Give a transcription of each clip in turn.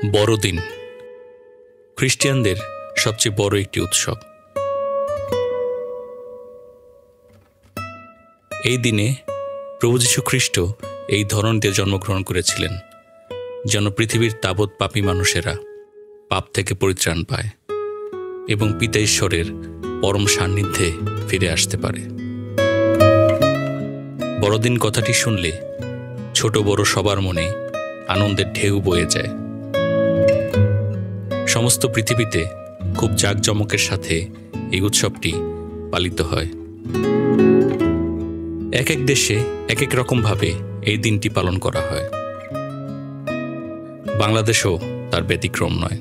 বড়দিন খ্রিস্টানদের সবচেয়ে বড় একটি উৎসব। এই দিনে প্রভু যীশু খ্রিস্ট এই ধরনীতে জন্মগ্রহণ করেছিলেন, যেন পৃথিবীর তাবৎ পাপী মানুষেরা পাপ থেকে পরিত্রাণ পায় এবং পিতা ঈশ্বরের পরম সান্নিধ্যে ফিরে আসতে পারে। বড়দিন কথাটি শুনলে ছোট বড় সবার মনে আনন্দের ঢেউ বয়ে যায়। সমস্ত পৃথিবীতে খুব জাঁকজমকের সাথে এই উৎসবটি পালিত হয়। এক এক দেশে এক এক রকমভাবে এই দিনটি পালন করা হয়। বাংলাদেশও তার ব্যতিক্রম নয়।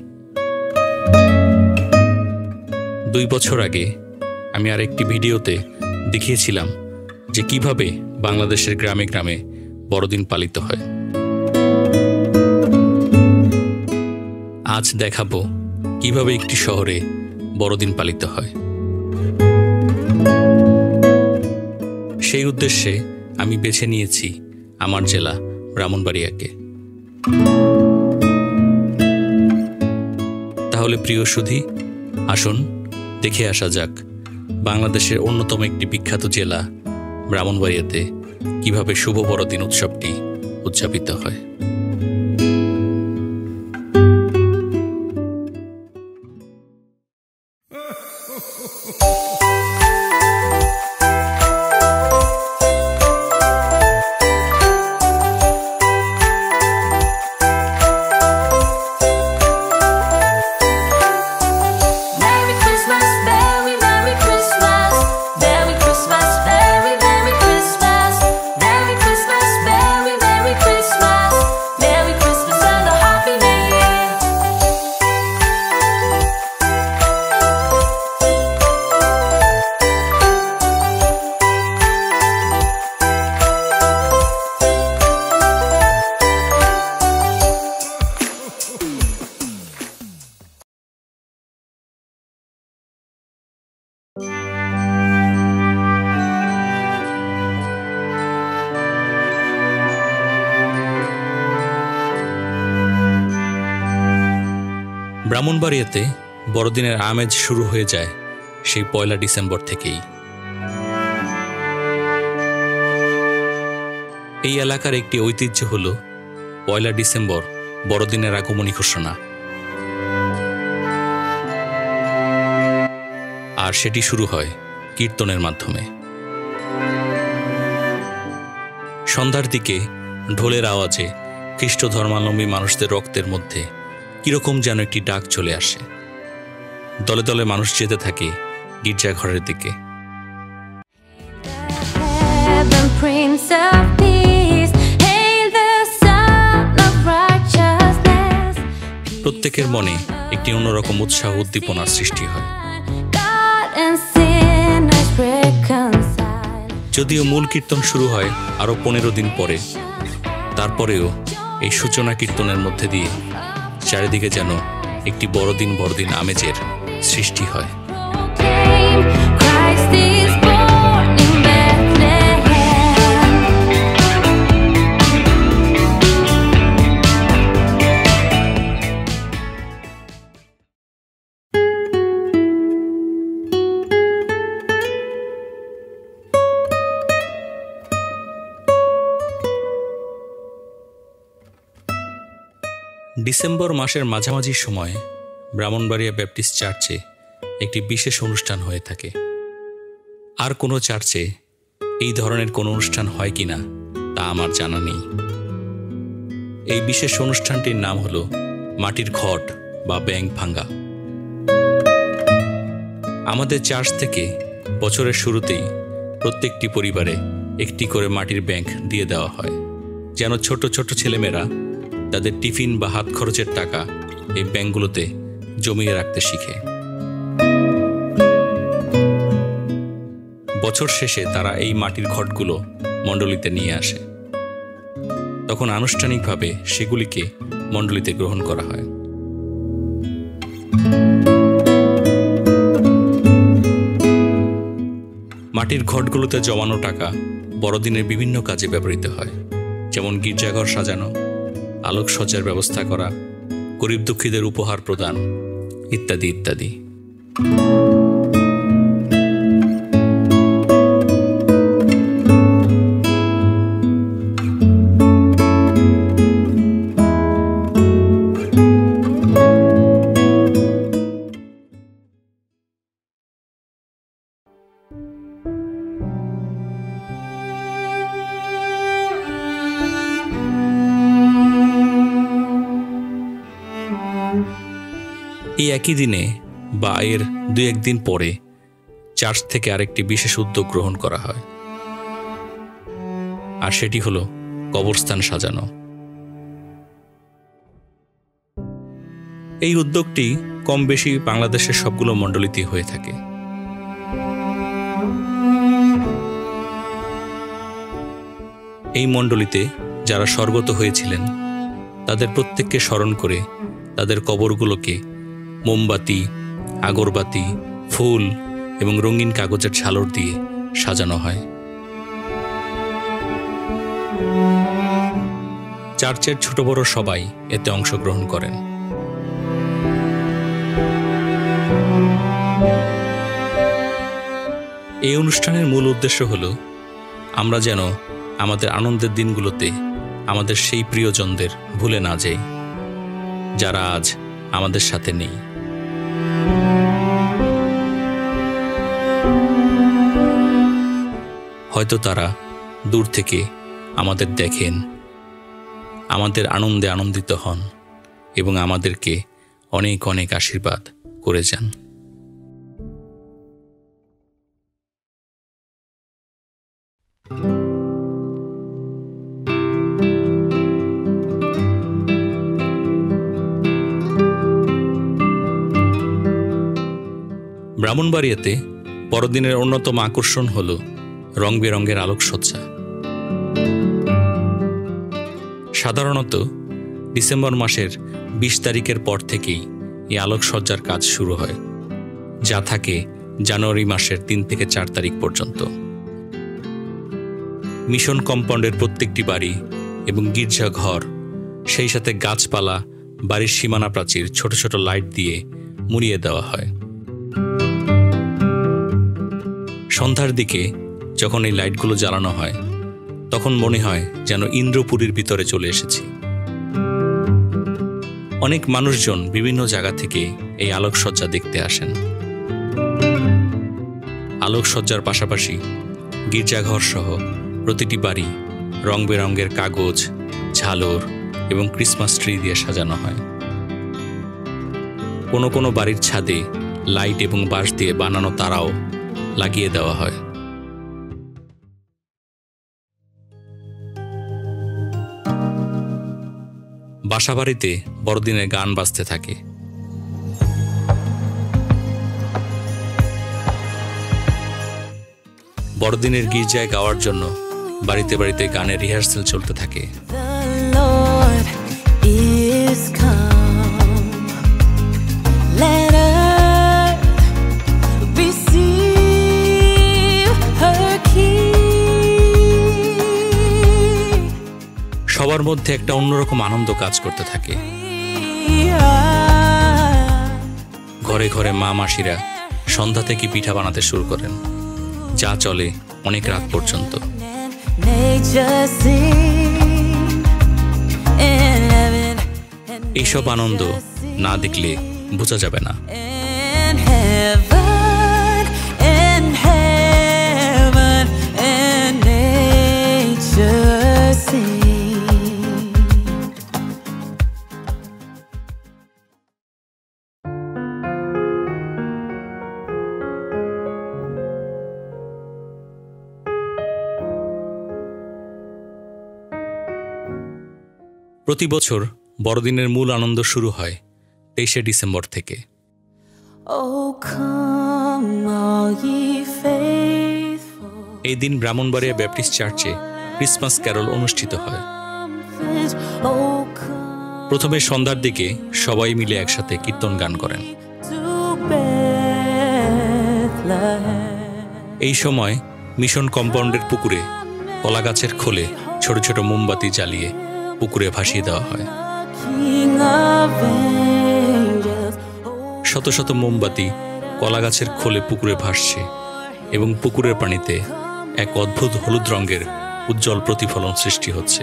2 বছর আগে আমি আরেকটি ভিডিওতে দেখিয়েছিলাম যে কিভাবে বাংলাদেশের গ্রামে গ্রামে বড়দিন পালিত হয়। আজ দেখাবো কিভাবে একটি শহরে বড়দিন পালিত হয়। সেই উদ্দেশ্যে আমি বেছে নিয়েছি আমার জেলা ব্রাহ্মণবাড়িয়াকে। তাহলে প্রিয় সুধী, আসুন দেখে আসা যাক বাংলাদেশের অন্যতম একটি বিখ্যাত জেলা ব্রাহ্মণবাড়িয়াতে কিভাবে শুভ বড়দিন উৎসবটি উদযাপিত হয়। ব্রাহ্মণবাড়িয়াতে বড়দিনের আমেজ শুরু হয়ে যায় সেই 1 ডিসেম্বর থেকেই। এই এলাকার একটি ঐতিহ্য হল 1 ডিসেম্বর বড়দিনের আগমনী ঘোষণা, আর সেটি শুরু হয় কীর্তনের মাধ্যমে। সন্ধ্যার দিকে ঢোলের আওয়াজে খ্রিস্ট ধর্মাবলম্বী মানুষদের রক্তের মধ্যে কিরকম যেন একটি ডাক চলে আসে। দলে দলে মানুষ যেতে থাকে গির্জাঘরের দিকে। প্রত্যেকের মনে একটি অন্যরকম উৎসাহ উদ্দীপনার সৃষ্টি হয়। যদিও মূল কীর্তন শুরু হয় আরো 15 দিন পরে, তারপরেও এই সূচনা কীর্তনের মধ্যে দিয়ে চারিদিকে যেন একটি বড়দিন আমেজের সৃষ্টি হয়। ডিসেম্বর মাসের মাঝামাঝি সময়ে ব্রাহ্মণবাড়িয়া ব্যাপটিস্ট চার্চে একটি বিশেষ অনুষ্ঠান হয়ে থাকে। আর কোনো চার্চে এই ধরনের কোনো অনুষ্ঠান হয় কিনা তা আমার জানা নেই। এই বিশেষ অনুষ্ঠানটির নাম হলো মাটির ঘট বা ব্যাঙ ভাঙ্গা। আমাদের চার্চ থেকে বছরের শুরুতেই প্রত্যেকটি পরিবারে একটি করে মাটির ব্যাঙ দিয়ে দেওয়া হয়, যেন ছোট ছোট ছেলেমেয়েরা তাদের টিফিন বা হাত খরচের টাকা এই ব্যাংকগুলোতে জমিয়ে রাখতে শিখে। বছর শেষে তারা এই মাটির ঘটগুলো মণ্ডলীতে নিয়ে আসে। তখন আনুষ্ঠানিকভাবে সেগুলিকে মণ্ডলীতে গ্রহণ করা হয়। মাটির ঘটগুলোতে জমানো টাকা বড়দিনের বিভিন্ন কাজে ব্যবহৃত হয়, যেমন গির্জাঘর সাজানো, আলোকসজ্জার ব্যবস্থা করা, গরিব দুঃখীদের উপহার প্রদান ইত্যাদি ইত্যাদি। এই একই দিনে বা এর 2-1 দিন পরে চার্চ থেকে আরেকটি বিশেষ উদ্যোগ গ্রহণ করা হয়, আর সেটি হলো কবরস্থান সাজানো। এই উদ্যোগটি কম বেশি বাংলাদেশের সবগুলো মণ্ডলীতে হয়ে থাকে। এই মণ্ডলীতে যারা স্বর্গত হয়েছিলেন তাদের প্রত্যেককে স্মরণ করে তাদের কবরগুলোকে মোমবাতি, আগরবাতি, ফুল এবং রঙিন কাগজের ঝালর দিয়ে সাজানো হয়। চার্চের ছোট বড় সবাই এতে অংশগ্রহণ করেন। এই অনুষ্ঠানের মূল উদ্দেশ্য হল আমরা যেন আমাদের আনন্দের দিনগুলোতে আমাদের সেই প্রিয়জনদের ভুলে না যাই যারা আজ আমাদের সাথে নেই। হয়তো তারা দূর থেকে আমাদের দেখেন, আমাদের আনন্দে আনন্দিত হন এবং আমাদেরকে অনেক অনেক আশীর্বাদ করে যান। ব্রাহ্মণবাড়িয়াতে বড়দিনের অন্যতম আকর্ষণ হল রং বেরঙের আলোকসজ্জা। সাধারণত ডিসেম্বর মাসের 20 তারিখের পর থেকেই এই আলোকসজ্জার কাজ শুরু হয়, যা থাকে জানুয়ারি মাসের 3 থেকে 4 তারিখ পর্যন্ত। মিশন কম্পাউন্ডের প্রত্যেকটি বাড়ি এবং গির্জাঘর, সেই সাথে গাছপালা, বাড়ির সীমানা প্রাচীর ছোট ছোট লাইট দিয়ে মুড়িয়ে দেওয়া হয়। সন্ধ্যার দিকে যখন এই লাইটগুলো জ্বালানো হয় তখন মনে হয় যেন ইন্দ্রপুরীর ভিতরে চলে এসেছি। অনেক মানুষজন বিভিন্ন জায়গা থেকে এই আলোকসজ্জা দেখতে আসেন। আলোকসজ্জার পাশাপাশি গির্জাঘর সহ প্রতিটি বাড়ি রং বেরঙের কাগজ, ঝালর এবং ক্রিসমাস ট্রি দিয়ে সাজানো হয়। কোনো কোনো বাড়ির ছাদে লাইট এবং বাঁশ দিয়ে বানানো তারাও লাগিয়ে দেওয়া হয়। বাসাবাড়িতে বড়দিনের গান বাজতে থাকে। বড়দিনের গির্জায় গাওয়ার জন্য বাড়িতে বাড়িতে গানের রিহার্সাল চলতে থাকে। সবার মধ্যে একটা অন্যরকম আনন্দ কাজ করতে থাকে। ঘরে ঘরে মা মাসিরা সন্ধ্যা থেকে পিঠা বানাতে শুরু করেন, যা চলে অনেক রাত পর্যন্ত। এইসব আনন্দ না দেখলে বোঝা যাবে না। প্রতি বছর বড়দিনের মূল আনন্দ শুরু হয় 23শে ডিসেম্বর থেকে। এই দিন ব্রাহ্মণবাড়িয়া ব্যাপটিস্ট চার্চে ক্রিসমাস ক্যারল অনুষ্ঠিত হয়। প্রথমে সন্ধ্যার দিকে সবাই মিলে একসাথে কীর্তন গান করেন। এই সময় মিশন কম্পাউন্ডের পুকুরে কলা গাছের খোলে ছোট ছোট মোমবাতি জ্বালিয়ে পুকুরে ভাসিয়ে দেওয়া হয়। শত শত মোমবাতি কলা গাছের খোলে পুকুরে ভাসছে এবং পুকুরের পানিতে এক অদ্ভুত হলুদ রঙের উজ্জ্বল প্রতিফলন সৃষ্টি হচ্ছে।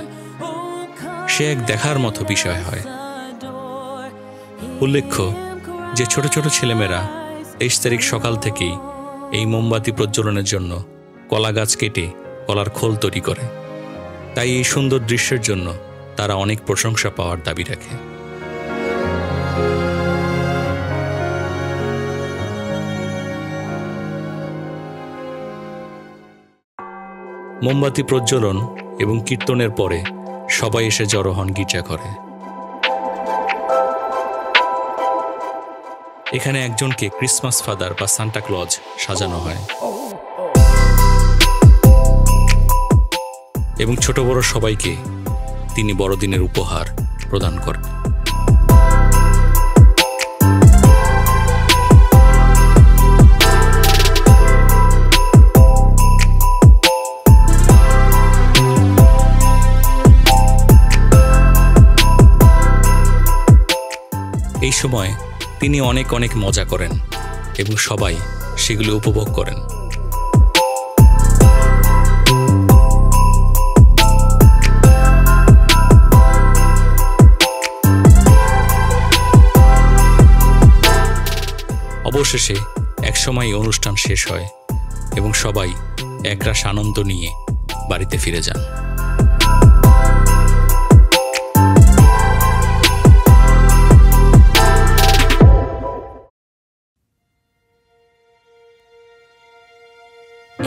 সে এক দেখার মতো বিষয় হয়। উল্লেখ্য যে ছোট ছোট ছেলেমেয়েরা 23 তারিখ সকাল থেকেই এই মোমবাতি প্রজ্বলনের জন্য কলা গাছ কেটে কলার খোল তৈরি করে। তাই এই সুন্দর দৃশ্যের জন্য তারা অনেক প্রশংসা পাওয়ার দাবি রাখে। মোমবাতি প্রজ্বলন এবং কীর্তনের পরে সবাই এসে জড়ো হন গির্জাঘরে। এখানে একজনকে ক্রিসমাস ফাদার বা সান্টা ক্লজ সাজানো হয় এবং ছোট বড় সবাইকে তিনি বড়দিনের উপহার প্রদান করেন। এই সময় তিনি অনেক অনেক মজা করেন এবং সবাই সেগুলো উপভোগ করেন। অবশেষে একসময় অনুষ্ঠান শেষ হয় এবং সবাই একরাশ আনন্দ নিয়ে বাড়িতে ফিরে যান।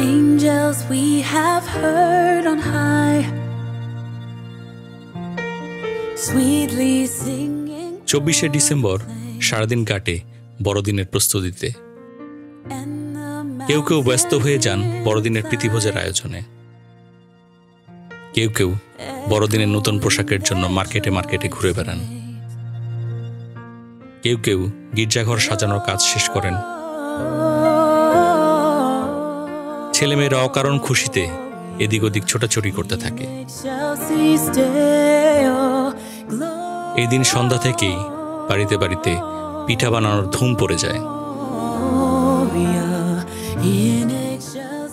Angels we have heard on high, sweetly singing. 24শে ডিসেম্বর সারাদিন কাটে বড়দিনের প্রস্তুতিতে। কেউ কেউ ব্যস্ত হয়ে যান বড়দিনের প্রীতিভোজের আয়োজনে। কেউ কেউ বড়দিনের নতুন পোশাকের জন্য মার্কেটে মার্কেটে ঘুরে বেড়ান। কেউ কেউ গির্জাঘর সাজানোর কাজ শেষ করেন। ছেলেমেয়েরা অকারণ খুশিতে এদিক ওদিক ছোটাছুটি করতে থাকে। এই দিন সন্ধ্যা থেকেই বাড়িতে বাড়িতে পিঠা বানানোর ধুম পড়ে যায়।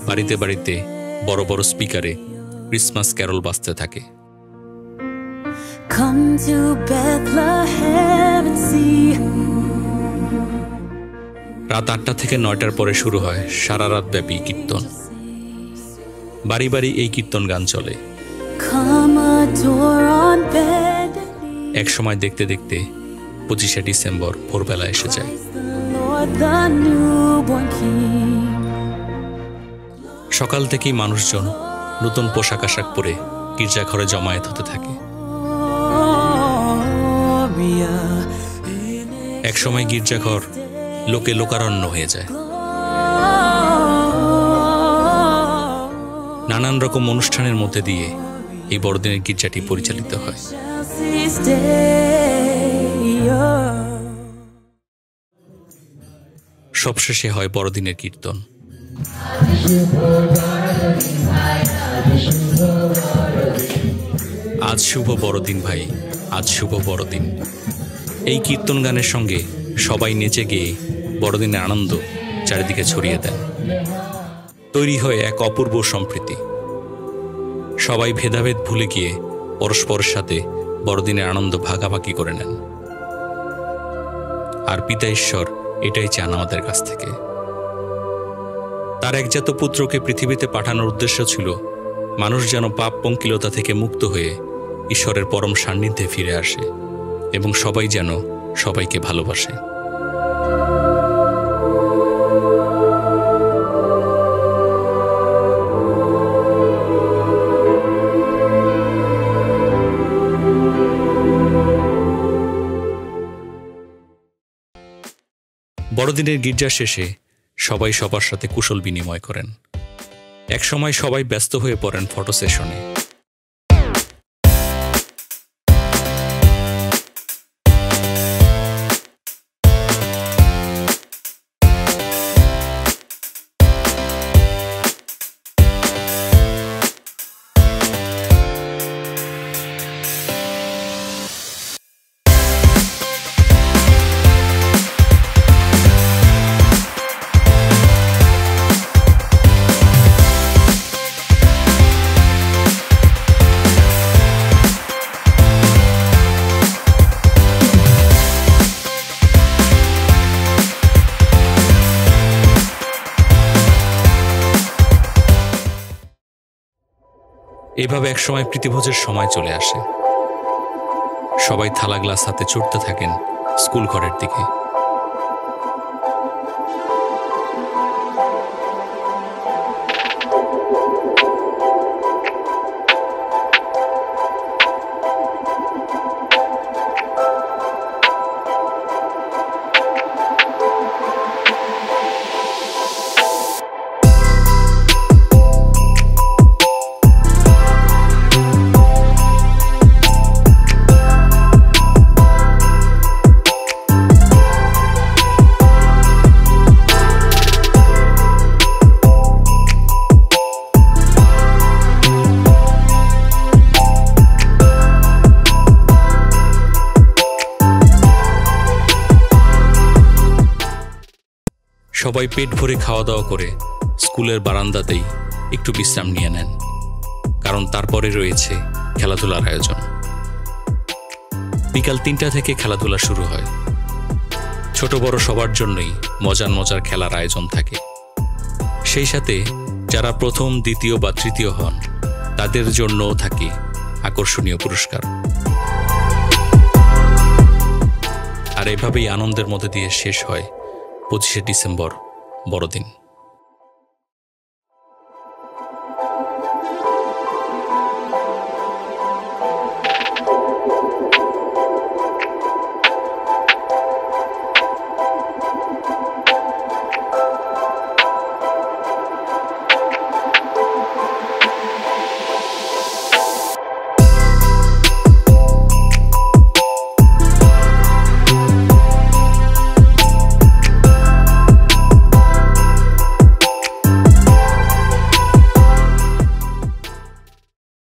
বাড়িতে বাড়িতে বড় বড় স্পিকারে ক্রিসমাস ক্যারল বাজতে থাকে। রাত 8টা থেকে 9টার পরে শুরু হয় সারা রাত ব্যাপী কীর্তন। বাড়ি বাড়ি এই কীর্তন গান চলে। এক সময় দেখতে দেখতে 25শে ডিসেম্বর ভোরবেলা এসে যায়। সকাল থেকেই মানুষজন নতুন পোশাক আশাক পরে গির্জাঘরে জমায়েত হতে থাকে। এক সময় গির্জাঘর লোকে লোকারণ্য হয়ে যায়। নানান রকম অনুষ্ঠানের মধ্যে দিয়ে এই বড়দিনের গির্জাটি পরিচালিত হয়। সবশেষে হয় বড়দিনের কীর্তন। আজ শুভ বড়দিন ভাই, আজ শুভ বড়দিন। এই কীর্তন গানের সঙ্গে সবাই নেচে গিয়ে বড়দিনের আনন্দ চারিদিকে ছড়িয়ে দেন। তৈরি হয় এক অপূর্ব সম্প্রীতি। সবাই ভেদাভেদ ভুলে গিয়ে পরস্পরের সাথে বড়দিনের আনন্দ ভাগাভাগি করে নেন। আর পিতা ঈশ্বর এটাই চান আমাদের কাছ থেকে। তার একজাত পুত্রকে পৃথিবীতে পাঠানোর উদ্দেশ্য ছিল মানুষ যেন পাপ পঙ্কিলতা থেকে মুক্ত হয়ে ঈশ্বরের পরম সান্নিধ্যে ফিরে আসে এবং সবাই যেন সবাইকে ভালোবাসে। বড়দিনের গির্জা শেষে সবাই সবার সাথে কুশল বিনিময় করেন। একসময় সবাই ব্যস্ত হয়ে পড়েন ফটো সেশনে। এভাবে একসময় প্রীতিভোজের সময় চলে আসে। সবাই থালা গ্লাস হাতে ছুটতে থাকেন স্কুল ঘরের দিকে। সবাই পেট ভরে খাওয়া দাওয়া করে স্কুলের বারান্দাতেই একটু বিশ্রাম নিয়ে নেন, কারণ তারপরে রয়েছে খেলাধুলার আয়োজন। বিকাল ৩টা থেকে খেলাধুলা শুরু হয়। ছোট বড় সবার জন্যই মজার মজার খেলার আয়োজন থাকে। সেই সাথে যারা প্রথম, দ্বিতীয় বা তৃতীয় হন তাদের জন্যও থাকে আকর্ষণীয় পুরস্কার। আর এভাবেই আনন্দের মধ্যে দিয়ে শেষ হয় 25শে ডিসেম্বর বড়দিন।